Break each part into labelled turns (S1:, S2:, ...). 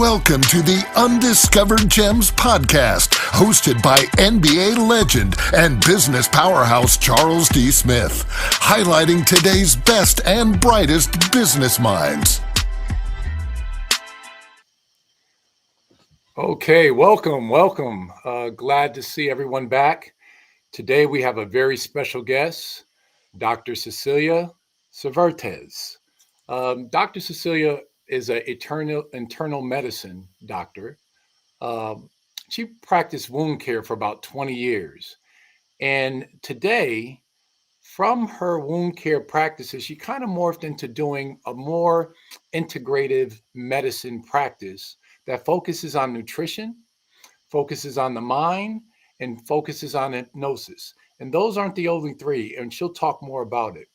S1: Welcome to the Undiscovered Gems podcast, hosted by NBA legend and business powerhouse Charles D. Smith, highlighting today's best and brightest business minds.
S2: Okay, welcome. Glad to see everyone back. Today we have a very special guest, Dr. Cecilia Cervantes. Dr. Cecilia is an internal medicine doctor. She practiced wound care for about 20 years. And today, from her wound care practices, she kind of morphed into doing a more integrative medicine practice that focuses on nutrition, focuses on the mind, and focuses on hypnosis. And those aren't the only three, and she'll talk more about it.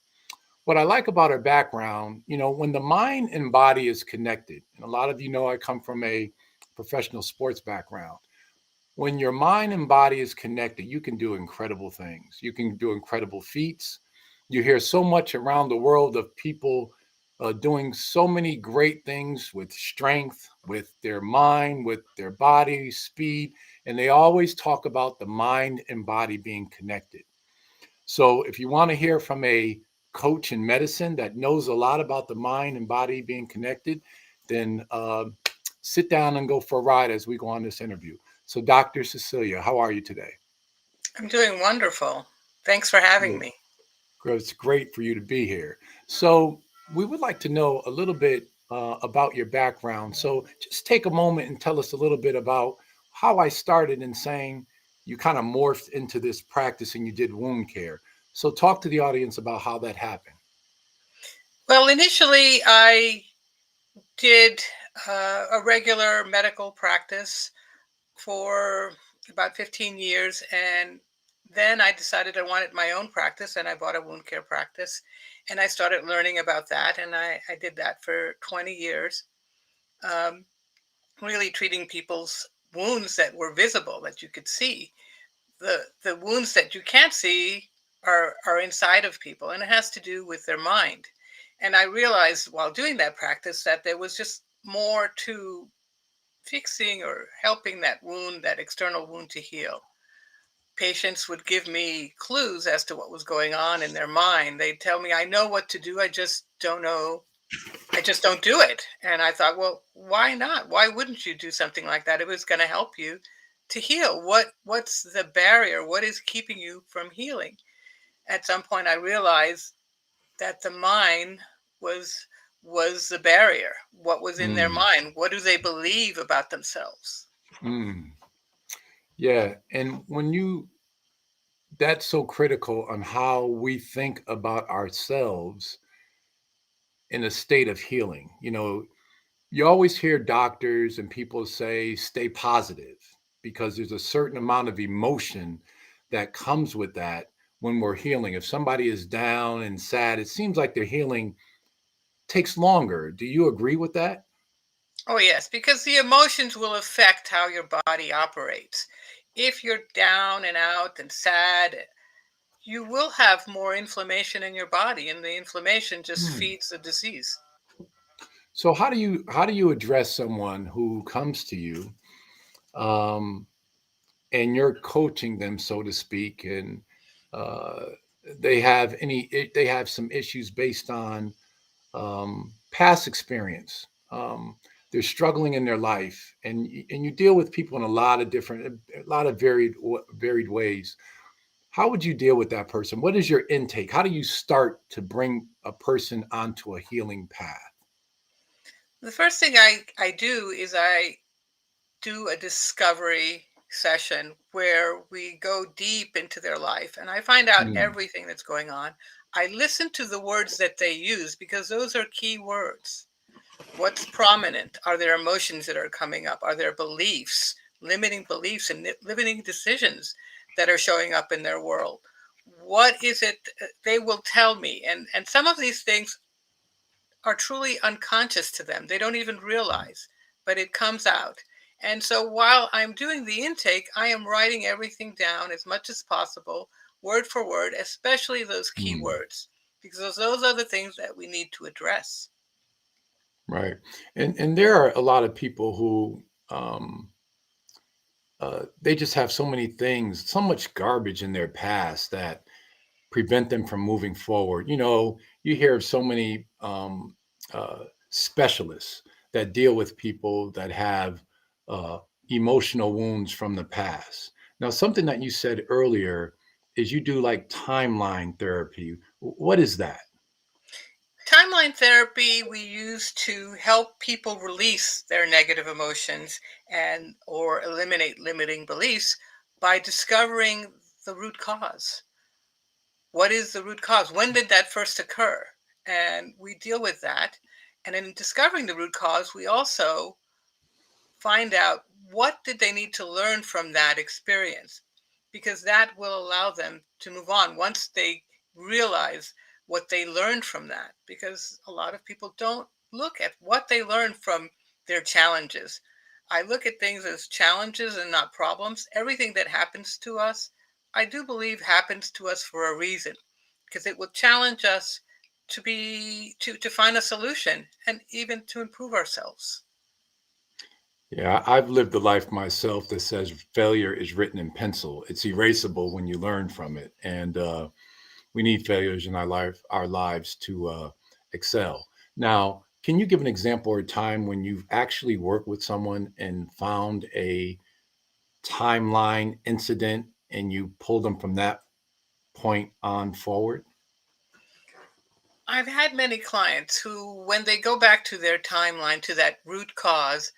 S2: What I like about her background, when the mind and body is connected, and a lot of you know I come from a professional sports background. When your mind and body is connected, you can do incredible things. You can do incredible feats. You hear so much around the world of people doing so many great things with strength, with their mind, with their body, speed, and they always talk about the mind and body being connected. So if you want to hear from a coach in medicine that knows a lot about the mind and body being connected, then sit down and go for a ride as we go on this interview. So Dr. Cecilia, how are you today?
S3: I'm doing wonderful. Thanks for having me.
S2: It's great for you to be here. So we would like to know a little bit about your background. So just take a moment and tell us a little bit about how I started in saying you kind of morphed into this practice and you did wound care. So talk to the audience about how that happened.
S3: Well, initially I did a regular medical practice for about 15 years. And then I decided I wanted my own practice, and I bought a wound care practice. And I started learning about that. And I did that for 20 years, really treating people's wounds that were visible, that you could see. The wounds that you can't see are inside of people, and it has to do with their mind. And I realized while doing that practice that there was just more to fixing or helping that wound, that external wound, to heal. Patients would give me clues as to what was going on in their mind. They'd tell me, I know what to do, I just don't know. I just don't do it. And I thought, well, why not? Why wouldn't you do something like that? It was going to help you to heal. What's the barrier? What is keeping you from healing? At some point, I realized that the mind was the barrier. What was in their mind? What do they believe about themselves?
S2: Yeah. And that's so critical on how we think about ourselves in a state of healing. You always hear doctors and people say, stay positive, because there's a certain amount of emotion that comes with that when we're healing. If somebody is down and sad, it seems like their healing takes longer. Do you agree with that?
S3: Oh, yes, because the emotions will affect how your body operates. If you're down and out and sad, you will have more inflammation in your body, and the inflammation just feeds the disease.
S2: So how do you address someone who comes to you and you're coaching them, so to speak, and they have some issues based on past experience. They're struggling in their life, and you deal with people in a lot of varied ways. How would you deal with that person? What is your intake? How do you start to bring a person onto a healing path?
S3: The first thing I do is I do a discovery session where we go deep into their life and I find out everything that's going on. I listen to the words that they use because those are key words. What's prominent? Are there emotions that are coming up? Are there beliefs, limiting beliefs and limiting decisions that are showing up in their world? What is it? They will tell me. And some of these things are truly unconscious to them. They don't even realize, but it comes out. And so while I'm doing the intake, I am writing everything down as much as possible, word for word, especially those key words, because those are the things that we need to address.
S2: Right. And there are a lot of people who they just have so many things, so much garbage in their past that prevent them from moving forward. You hear of so many specialists that deal with people that have uh, emotional wounds from the past. Now, something that you said earlier is you do like timeline therapy. What is that?
S3: Timeline therapy we use to help people release their negative emotions and or eliminate limiting beliefs by discovering the root cause. What is the root cause? When did that first occur? And we deal with that. And in discovering the root cause, we also find out what did they need to learn from that experience, because that will allow them to move on once they realize what they learned from that, because a lot of people don't look at what they learned from their challenges. I look at things as challenges and not problems. Everything that happens to us, I do believe, happens to us for a reason, because it will challenge us to find a solution and even to improve ourselves.
S2: Yeah, I've lived a life myself that says failure is written in pencil. It's erasable when you learn from it, and we need failures in our lives to excel. Now, can you give an example or a time when you've actually worked with someone and found a timeline incident and you pulled them from that point on forward?
S3: I've had many clients who, when they go back to their timeline, to that root cause,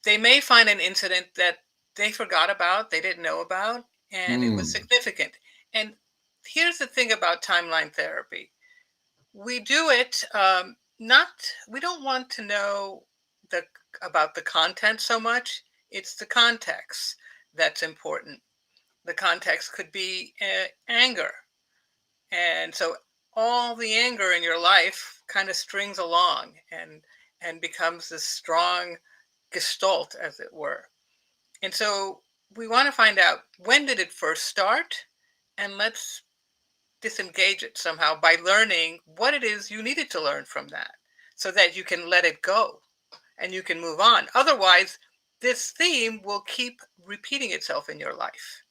S3: they may find an incident that they forgot about, they didn't know about, and it was
S2: Mm,
S3: significant. And here's the thing about timeline therapy: we do it not, we don't want to know the about the content so much. It's the context that's important. The context could be anger, and so all the anger in your life kind of strings along and becomes this strong gestalt, as it were. And so we want to find out, when did it first start, and let's disengage it somehow by learning what it is you needed to learn from that, so that you can let it go and you can move on. Otherwise, this theme will keep repeating itself in your life.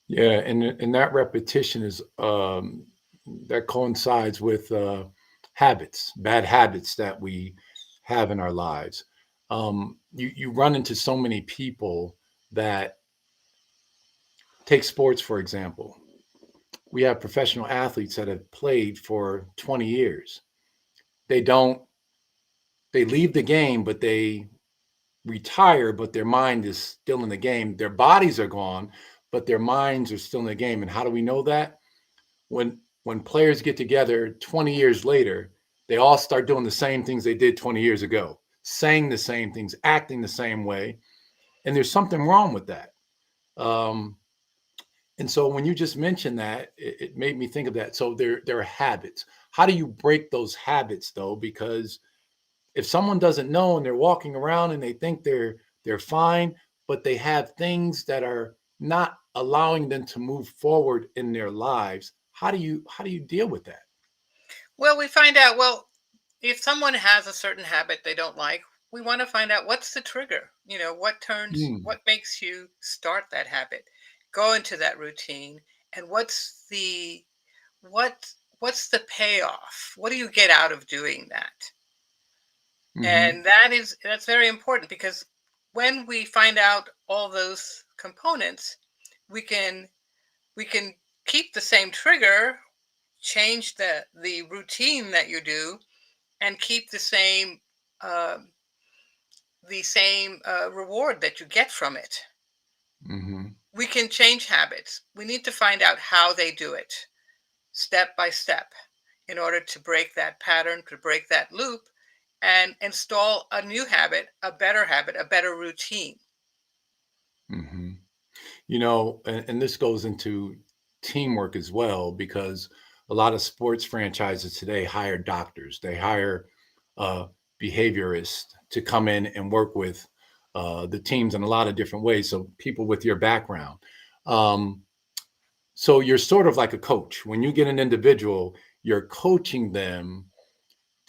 S2: yeah, and that repetition is that coincides with habits, bad habits that we have in our lives. You run into so many people that take sports, for example. We have professional athletes that have played for 20 years. They don't, they leave the game, but they retire, but their mind is still in the game. Their bodies are gone, but their minds are still in the game. And how do we know that? When players get together 20 years later, they all start doing the same things they did 20 years ago, saying the same things, acting the same way. And there's something wrong with that. Um, and so when you just mentioned that, it made me think of that. So there are habits. How do you break those habits though? Because if someone doesn't know and they're walking around and they think they're fine, but they have things that are not allowing them to move forward in their lives, how do you deal with that?
S3: Well, we find out, well, if someone has a certain habit they don't like, we want to find out what's the trigger.
S2: Mm,
S3: What makes you start that habit, go into that routine, and what what's the payoff? What do you get out of doing that?
S2: mm-hmm,
S3: And that's very important, because when we find out all those components, we can we can keep the same trigger, change the routine that you do, and keep um, the same reward that you get from it.
S2: mm-hmm,
S3: We can change habits. We need to find out how they do it, step by step, in order to break that pattern, to break that loop, and install a new habit, a better routine.
S2: mm-hmm. And this goes into teamwork as well, because a lot of sports franchises today hire doctors. They hire uh, behaviorists to come in and work with the teams in a lot of different ways. So people with your background. Um, so you're sort of like a coach. When you get an individual, you're coaching them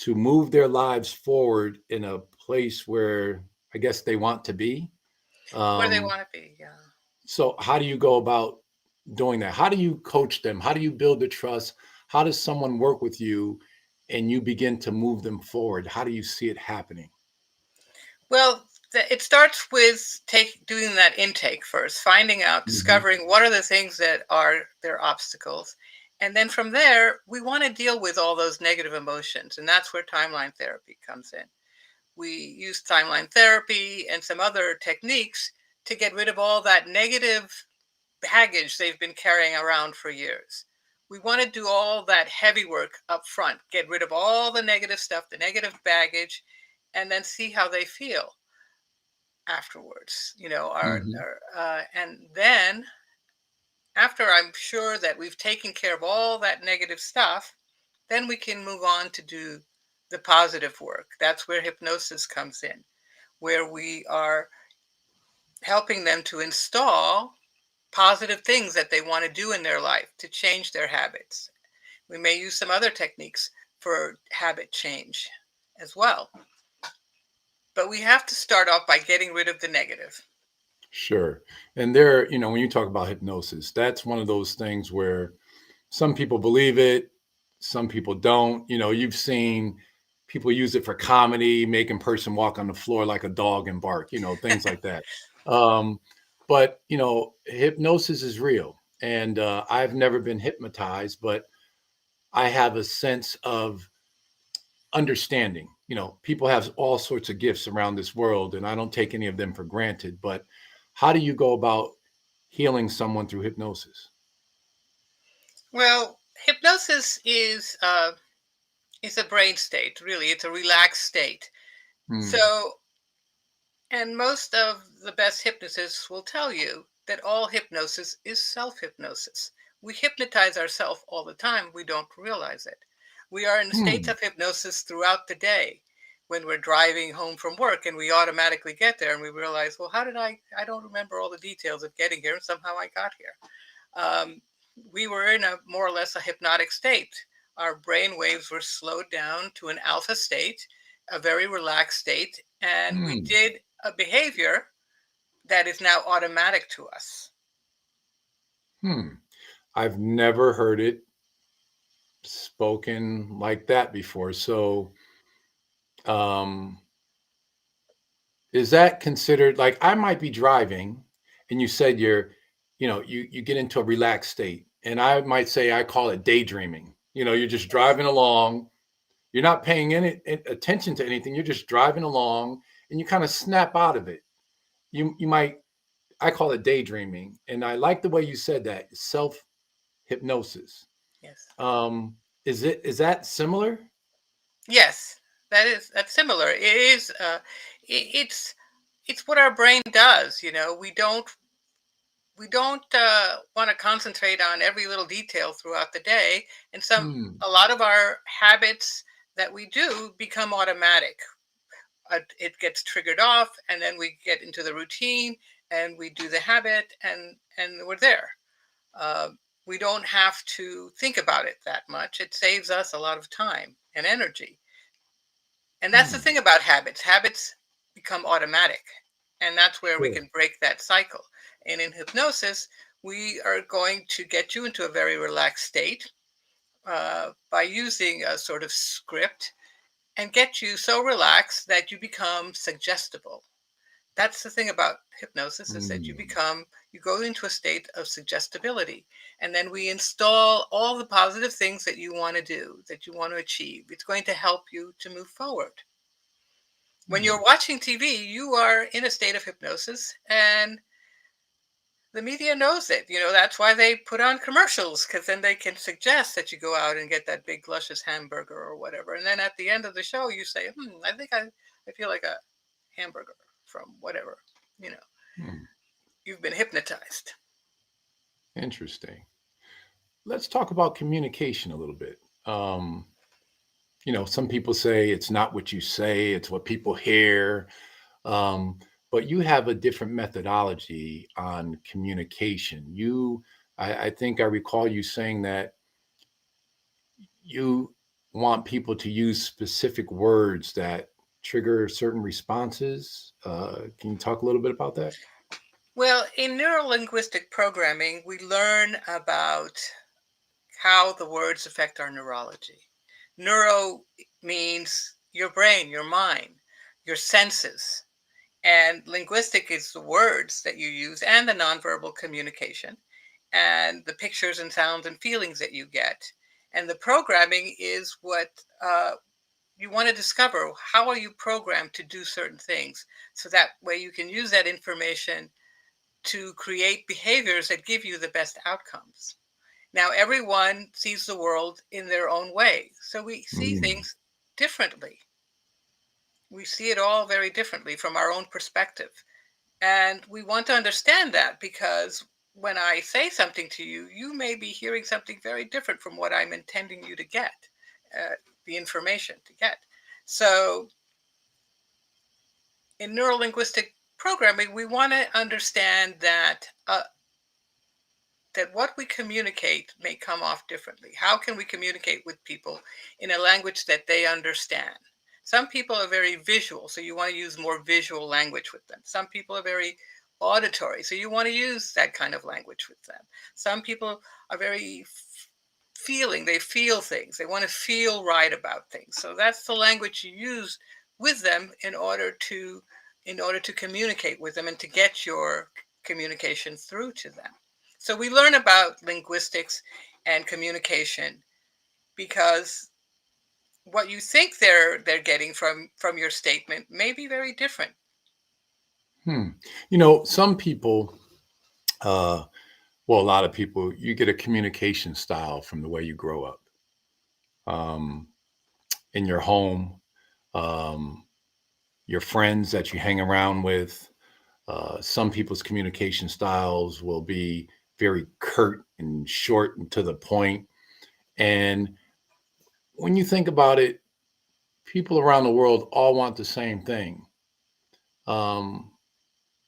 S2: to move their lives forward in a place where I guess they want to be.
S3: Where they
S2: Um,
S3: want to be. Yeah.
S2: so, how do you go about doing that? How do you coach them? How do you build the trust? How does someone work with you and you begin to move them forward? How do you see it happening?
S3: Well, it starts with doing that intake first, finding out,
S2: Hmm.
S3: discovering what are the things that are their obstacles. And then from there, we want to deal with all those negative emotions. And that's where timeline therapy comes in. We use timeline therapy and some other techniques to get rid of all that negative baggage they've been carrying around for years. We want to do all that heavy work up front, get rid of all the negative stuff, the negative baggage, and then see how they feel afterwards.
S2: Hmm.
S3: And then after I'm sure that we've taken care of all that negative stuff, then we can move on to do the positive work. That's where hypnosis comes in, where we are helping them to install positive things that they want to do in their life to change their habits. We may use some other techniques for habit change as well. But we have to start off by getting rid of the negative.
S2: Sure. And there, when you talk about hypnosis, that's one of those things where some people believe it, some people don't. You've seen people use it for comedy, making person walk on the floor like a dog and bark, things like that. Um, but hypnosis is real, and I've never been hypnotized, but I have a sense of understanding. People have all sorts of gifts around this world, and I don't take any of them for granted. But how do you go about healing someone through hypnosis?
S3: Well, hypnosis is a brain state, really. It's a relaxed state.
S2: Hmm.
S3: So, and most of the best hypnotists will tell you that all hypnosis is self hypnosis. We hypnotize ourselves all the time, we don't realize it. We are in states
S2: Hmm.
S3: of hypnosis throughout the day when we're driving home from work and we automatically get there and we realize, well, how did I don't remember all the details of getting here and somehow I got here. Um, we were in a more or less a hypnotic state. Our brain waves were slowed down to an alpha state, a very relaxed state, and we
S2: Hmm.
S3: did a behavior that is now automatic to us.
S2: Hmm. I've never heard it spoken like that before. So, um, is that considered like I might be driving and you said you get into a relaxed state. And I might say I call it daydreaming. You're just driving along, you're not paying any attention to anything, you're just driving along and you kind of snap out of it. You might I call it daydreaming. And I like the way you said that, self hypnosis.
S3: Yes.
S2: Um, is that similar?
S3: Yes, that's similar. It is. It's what our brain does. We don't want to concentrate on every little detail throughout the day, and
S2: Hmm.
S3: a lot of our habits that we do become automatic. It gets triggered off, and then we get into the routine, and we do the habit, and we're there. Uh, we don't have to think about it that much. It saves us a lot of time and energy. And that's the
S2: Hmm.
S3: thing about habits. Habits become automatic. And that's where we
S2: Sure.
S3: can break that cycle. And in hypnosis, we are going to get you into a very relaxed state by using a sort of script and get you so relaxed that you become suggestible. That's the thing about hypnosis is that
S2: Hmm.
S3: you go into a state of suggestibility, and then we install all the positive things that you want to do, that you want to achieve. It's going to help you to move forward. When
S2: Hmm.
S3: you're watching TV, you are in a state of hypnosis, and the media knows it. That's why they put on commercials, because then they can suggest that you go out and get that big, luscious hamburger or whatever. And then at the end of the show, you say, I think I feel like a hamburger from whatever. You know,
S2: Hmm.
S3: you've been hypnotized.
S2: Interesting. Let's talk about communication a little bit. Um, some people say it's not what you say, it's what people hear. Um, but you have a different methodology on communication. I think I recall you saying that you want people to use specific words that trigger certain responses. Can you talk a little bit about that?
S3: Well, in neurolinguistic programming, we learn about how the words affect our neurology. Neuro means your brain, your mind, your senses. And linguistic is the words that you use and the nonverbal communication and the pictures and sounds and feelings that you get. And the programming is what you want to discover. How are you programmed to do certain things? So that way you can use that information to create behaviors that give you the best outcomes. Now, everyone sees the world in their own way. So we see
S2: Mm.
S3: things differently. We see it all very differently from our own perspective. And we want to understand that because when I say something to you, you may be hearing something very different from what I'm intending you to get, the information to get. So in neurolinguistic programming, we want to understand that what we communicate may come off differently. How can we communicate with people in a language that they understand? Some people are very visual, so you want to use more visual language with them. Some people are very auditory, so you want to use that kind of language with them. Some people are very feeling, they feel things, they want to feel right about things. So that's the language you use with them in order to communicate with them and to get your communication through to them. So we learn about linguistics and communication because what you think they're getting from your statement may be very different.
S2: Hmm. Some people, uh, well, a lot of people, you get a communication style from the way you grow up. Um, in your home, um, your friends that you hang around with. Some people's communication styles will be very curt and short and to the point. And when you think about it, people around the world all want the same thing. Um,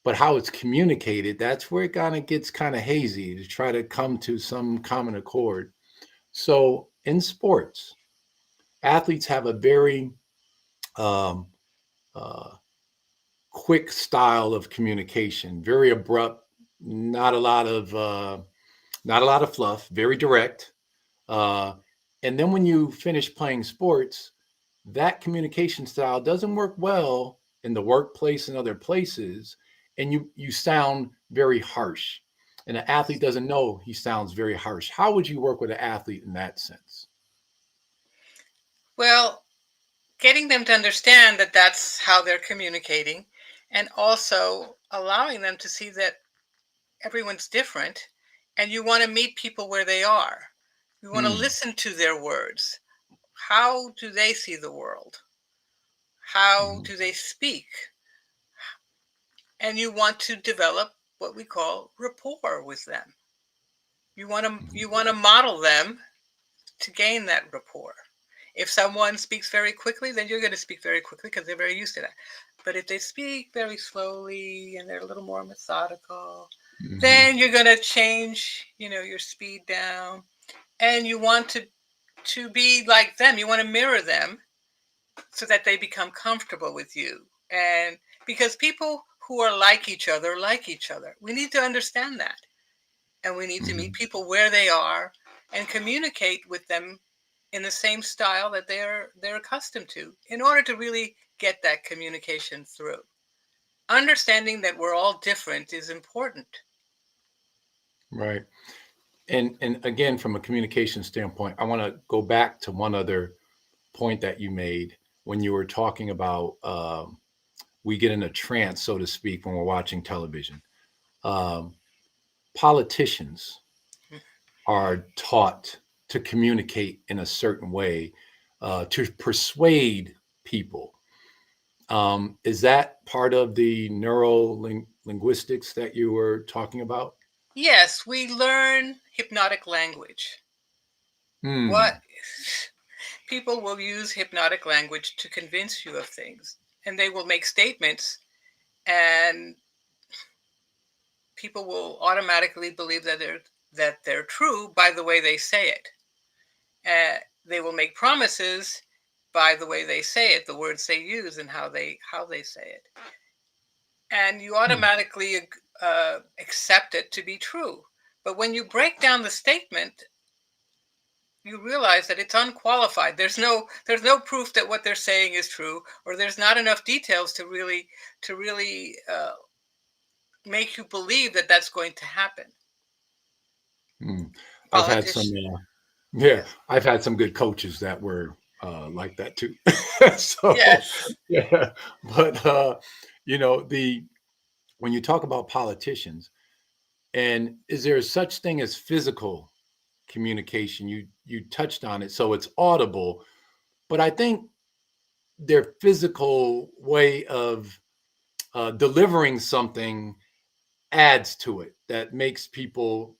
S2: but how it's communicated, that's where it kind of gets kind of hazy to try to come to some common accord. So in sports, athletes have a very um, uh, quick style of communication, very abrupt, not a lot of fluff, very direct. Uh, and then when you finish playing sports, that communication style doesn't work well in the workplace and other places, and you sound very harsh. And an athlete doesn't know he sounds very harsh. How would you work with an athlete in that sense?
S3: Well, getting them to understand that that's how they're communicating and also allowing them to see that everyone's different and you want to meet people where they are. You want to
S2: Hmm.
S3: listen to their words. How do they see the world? How
S2: Mhm.
S3: do they speak? And you want to develop what we call rapport with them. You want to model them to gain that rapport. If someone speaks very quickly, then you're going to speak very quickly because they're very used to that. But if they speak very slowly and they're a little more methodical,
S2: Mhm.
S3: then you're going to change, your speed down. And you want to be like them. You want to mirror them so that they become comfortable with you. And because people who are like each other. We need to understand that. And we need to meet
S2: Mhm.
S3: people where they are and communicate with them in the same style that they're accustomed to in order to really get that communication through. Understanding that we're all different is important.
S2: Right. And again, from a communication standpoint, I want to go back to one other point that you made when you were talking about we get in a trance, so to speak, when we're watching television. Um, Politicians are taught to communicate in a certain way to persuade people. Is that part of the neuro linguistics that you were talking about?
S3: Yes, we learn hypnotic language.
S2: Hmm.
S3: What people will use hypnotic language to convince you of things, and they will make statements, and people will automatically believe that they're true by the way they say it. They will make promises by the way they say it, the words they use, and how they say it, and you
S2: Hmm.
S3: automatically accept it to be true. But when you break down the statement, you realize that it's unqualified. There's no proof that what they're saying is true, or there's not enough details to really make you believe that that's going to happen.
S2: Hmm. I've had some,
S3: Politician,
S2: yeah,
S3: yes,
S2: I've had some good coaches that were like that too. So,
S3: yes,
S2: yeah, but the when you talk about politicians, and is there such thing as physical communication? You touched on it, so it's audible, but I think their physical way of delivering something adds to it that makes people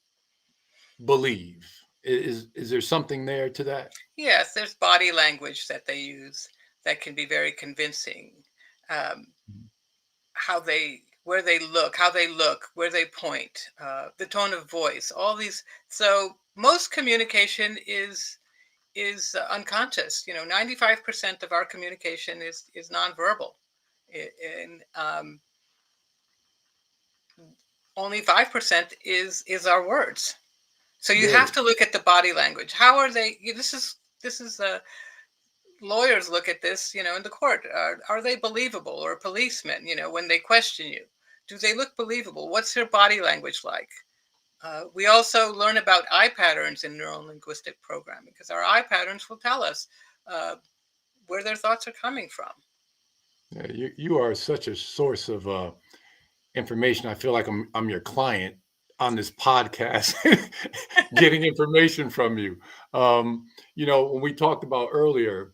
S2: believe. Is there something there to that?
S3: yes. There's body language that they use that can be very convincing. Um, how they where they look, how they look, where they point, the tone of voice, all these. So most communication is unconscious. 95% of our communication is nonverbal, and only 5% is our words. So you have
S2: Really?
S3: to look at the body language. How are they? This is lawyers look at this, in the court. Are they believable? Or policemen, when they question you, do they look believable? What's their body language like? We also learn about eye patterns in neurolinguistic programming because our eye patterns will tell us uh, where their thoughts are coming from.
S2: Yeah, you are such a source of information. I feel like I'm your client on this podcast, getting information from you. Um, when we talked about earlier,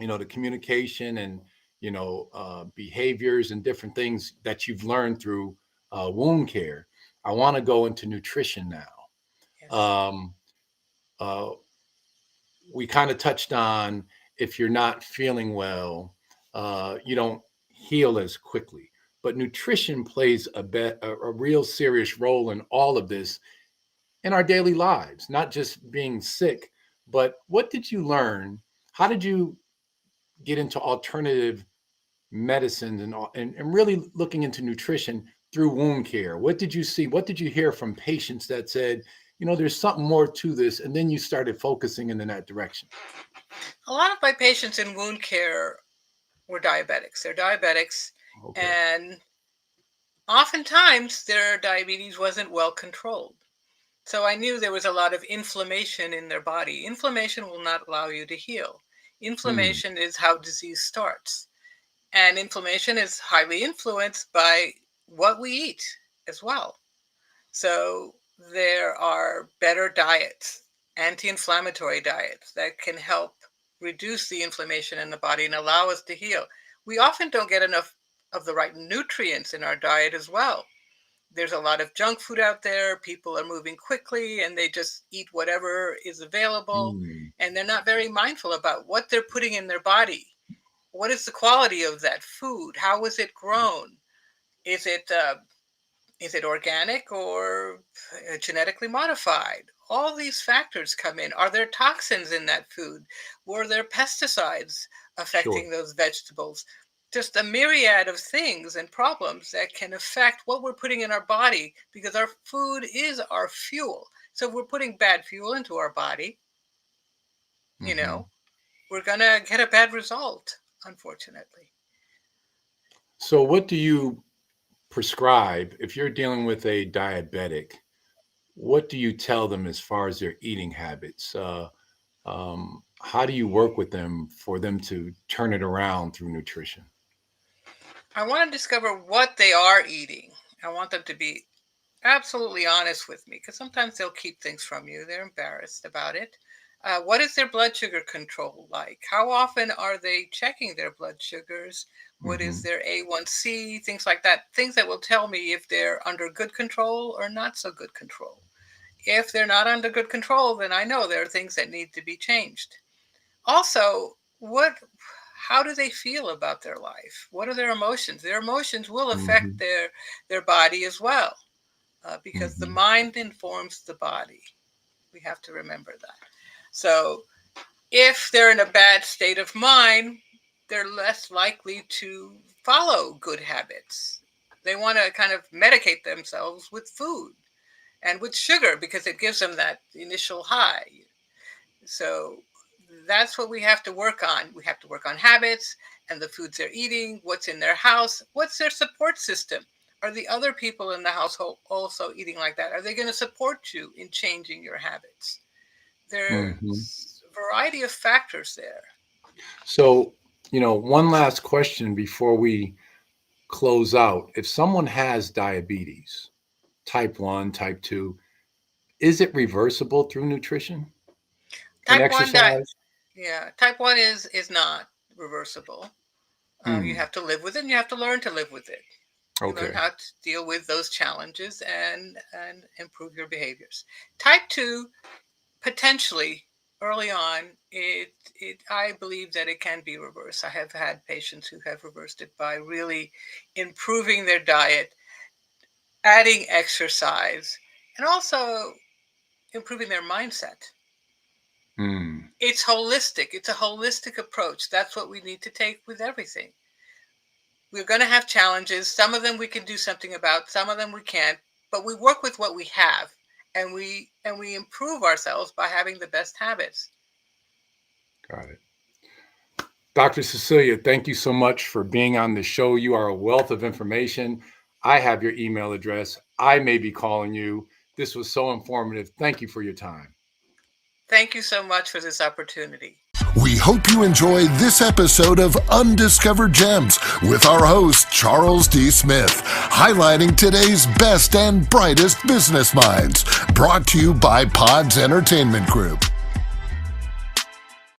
S2: the communication and behaviors and different things that you've learned through wound care. I want to go into nutrition now.
S3: Yes.
S2: Uh, we kind of touched on if you're not feeling well, you don't heal as quickly. But nutrition plays a real serious role in all of this in our daily lives, not just being sick. But what did you learn? How did you get into alternative medicines and really looking into nutrition through wound care? What did you see? What did you hear from patients that said, there's something more to this? And then you started focusing in that direction.
S3: A lot of my patients in wound care were diabetics. They're diabetics,
S2: Okay.
S3: and oftentimes their diabetes wasn't well controlled. So I knew there was a lot of inflammation in their body. Inflammation will not allow you to heal.
S2: Hmm.
S3: Inflammation is how disease starts. And inflammation is highly influenced by what we eat as well. So there are better diets, anti inflammatory diets that can help reduce the inflammation in the body and allow us to heal. We often don't get enough of the right nutrients in our diet as well. There's a lot of junk food out there. People are moving quickly and they just eat whatever is available.
S2: Hmm.
S3: And they're not very mindful about what they're putting in their body. What is the quality of that food? How was it grown? Is it is it organic or genetically modified? All these factors come in. Are there toxins in that food? Were there pesticides
S2: Sure.
S3: affecting those vegetables? Just a myriad of things and problems that can affect what we're putting in our body because our food is our fuel. So if we're putting bad fuel into our body, you
S2: Hmm.
S3: know, we're going to get a bad result, unfortunately.
S2: So, what do you prescribe if you're dealing with a diabetic? What do you tell them as far as their eating habits? How do you work with them for them to turn it around through nutrition?
S3: I want to discover what they are eating. I want them to be absolutely honest with me because sometimes they'll keep things from you. They're embarrassed about it. What is their blood sugar control like? How often are they checking their blood sugars? What is
S2: Hmm.
S3: their A1C? Things like that. Things that will tell me if they're under good control or not so good control. If they're not under good control, then I know there are things that need to be changed. Also, how do they feel about their life? What are their emotions? Their emotions will affect
S2: Hmm.
S3: their body as well because the
S2: Hmm.
S3: mind informs the body. We have to remember that. So, If they're in a bad state of mind, they're less likely to follow good habits. They want to kind of medicate themselves with food and with sugar because it gives them that initial high. So that's what we have to work on. We have to work on habits and the foods they're eating, what's in their house, what's their support system. Are the other people in the household also eating like that? Are they going to support you in changing your habits? There's a variety of factors there.
S2: So, one last question before we close out. If someone has diabetes, type 1, type 2, is it reversible through nutrition and
S3: Type 1 diet,
S2: exercise?
S3: yeah, type 1 is not reversible. You have to live with it and you have to learn to live with it. You learn
S2: Okay.
S3: how to deal with those challenges and improve your behaviors. Type 2, potentially early on, I believe that it can be reversed. I have had patients who have reversed it by really improving their diet, adding exercise, and also improving their mindset. It's holistic. It's a holistic approach. That's what we need to take with everything. We're going to have challenges. Some of them we can do something about, some of them we can't, but we work with what we have and we improve ourselves by having the best habits.
S2: Got it. Dr. Cecilia, thank you so much for being on the show. You are a wealth of information. I have your email address. I may be calling you. This was so informative. Thank you for your time.
S3: Thank you so much for this opportunity.
S1: We hope you enjoyed this episode of Undiscovered Gems with our host, Charles D. Smith, highlighting today's best and brightest business minds. Brought to you by Pods Entertainment Group.